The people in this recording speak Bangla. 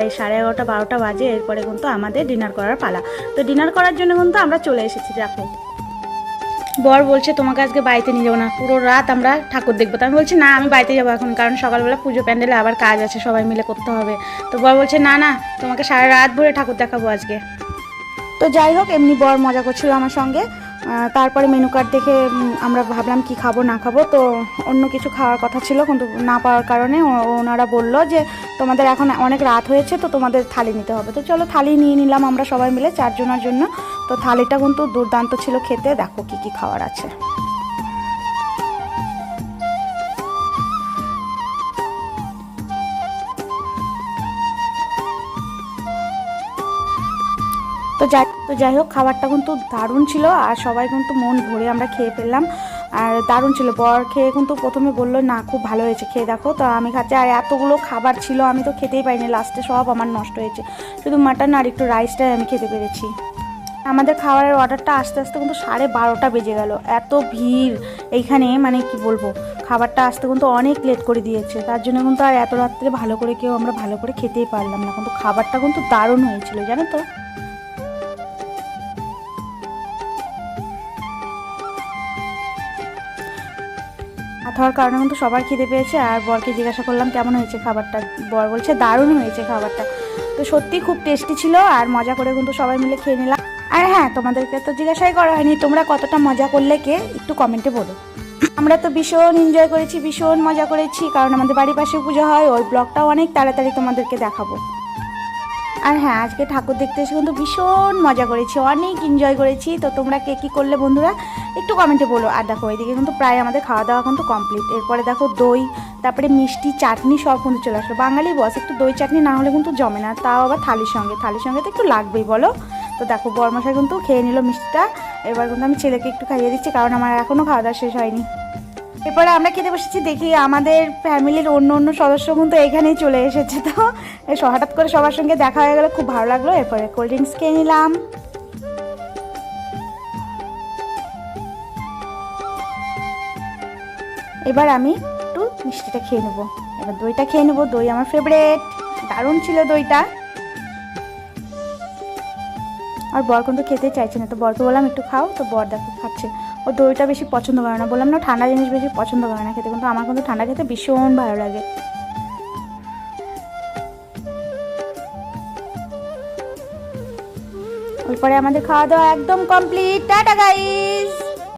এই 11:30-12টা বাজে। এরপরে কিন্তু আমাদের ডিনার করার পালা। তো ডিনার করার জন্য কিন্তু আমরা চলে এসেছি। দেখো বর বলছে তোমাকে আজকে বাড়িতে নিয়ে যাবো না, পুরো রাত আমরা ঠাকুর দেখবো। তো আমি বলছি না, আমি বাড়িতে যাবো এখন, কারণ সকালবেলা পুজো প্যান্ডেলে আবার কাজ আছে, সবাই মিলে করতে হবে। তো বর বলছে না না, তোমাকে সারা রাত ভরে ঠাকুর দেখাবো আজকে। তো যাই হোক, এমনি বর মজা করছিল আমার সঙ্গে। তারপরে মেনু কার্ড দেখে আমরা ভাবলাম কি খাবো না খাবো, তো অন্য কিছু খাওয়ার কথা ছিল, কিন্তু না পাওয়ার কারণে ওনারা বললো যে তোমাদের এখন অনেক রাত হয়েছে, তো তোমাদের থালি নিতে হবে। তো চলো থালি নিয়ে নিলাম আমরা সবাই মিলে 4 জনের জন্য। তো থালিটা কিন্তু দুর্দান্ত ছিল খেতে। দেখো কি কি খাবার আছে। তো যাই হোক, খাবারটা কিন্তু দারুণ ছিল, আর সবাই কিন্তু মন ভরে আমরা খেয়ে ফেললাম। আর দারুণ ছিল। বর খেয়ে কিন্তু প্রথমে বললো না খুব ভালো হয়েছে, খেয়ে দেখো। তো আমি খাচ্ছি, আর এতগুলো খাবার ছিল আমি তো খেতেই পারিনি, লাস্টে সব আমার নষ্ট হয়েছে। শুধু মাটন আর একটু রাইসটাই আমি খেতে পেরেছি। আমাদের খাবারের অর্ডারটা আস্তে আস্তে কিন্তু 12:30 বেজে গেল। এত ভিড় এইখানে, মানে কি বলবো, খাবারটা আসতে কিন্তু অনেক লেট করে দিয়েছে। তার জন্য কিন্তু আর এত রাত্রে ভালো করে আমরা ভালো করে খেতেই পারলাম না। কিন্তু খাবারটা কিন্তু দারুণ হয়েছিল, জানো তো। ভাত হওয়ার কারণে কিন্তু সবার খিদে পেয়েছে। আর বরকে জিজ্ঞাসা করলাম কেমন হয়েছে খাবারটা, বর বলছে দারুণ হয়েছে খাবারটা। তো সত্যি খুব টেস্টি ছিল, আর মজা করে কিন্তু সবাই মিলে খেয়ে নিলাম। আর হ্যাঁ, তোমাদেরকে তো জিজ্ঞাসাই করা হয়নি, তোমরা কতটা মজা করলে কে একটু কমেন্টে বলো। আমরা তো ভীষণ এনজয় করেছি, ভীষণ মজা করেছি, কারণ আমাদের বাড়ির পাশে পুজো হয়। ওই ব্লগটাও অনেক তাড়াতাড়ি তোমাদেরকে দেখাবো। আর হ্যাঁ, আজকে ঠাকুর দেখতে এসে কিন্তু ভীষণ মজা করেছি, অনেক এনজয় করেছি। তো তোমরা কে কী করলে বন্ধুরা একটু কমেন্টে বলো। আর দেখো এদিকে কিন্তু প্রায় আমাদের খাওয়া দাওয়া কিন্তু কমপ্লিট। এরপরে দেখো দই, তারপরে মিষ্টি, চাটনি সব কিন্তু চলে আসলো। বাঙালি বস, একটু দই চাটনি না হলে কিন্তু জমে না, তাও আবার থালির সঙ্গে তো একটু লাগবেই বলো। তো দেখো বরমশাই কিন্তু খেয়ে নিল মিষ্টিটা। এবার কিন্তু আমি ছেলেকে একটু খাইয়ে দিচ্ছি, কারণ আমার এখনও খাওয়া দাওয়া শেষ হয়নি। এরপরে আমরা খেতে বসেছি, দেখি আমাদের ফ্যামিলির অন্য সদস্য কিন্তু এখানেই চলে এসেছে। তো হঠাৎ করে সবার সঙ্গে দেখা হয়ে গেল, খুব ভালো লাগলো। এরপরে কোল্ড ড্রিঙ্কস খেয়ে নিলাম। এবার আমি একটু মিষ্টিটা খেয়ে নেবো, এবার দইটা খেয়ে নেবো। দই আমার ফেভারেট, দারুণ ছিল দইটা। আর বর কিন্তু খেতে চাইছে না, তো বরকে বললাম একটু খাও। তো বর দেখো খাচ্ছে। ও দইটা বেশি পছন্দ করে না, বললাম না ঠান্ডা জিনিস বেশি পছন্দ করে না খেতে, কিন্তু আমার কিন্তু ঠান্ডা খেতে ভীষণ ভালো লাগে। এরপরে আমাদের খাওয়া দাওয়া একদম কমপ্লিট। Tata guys.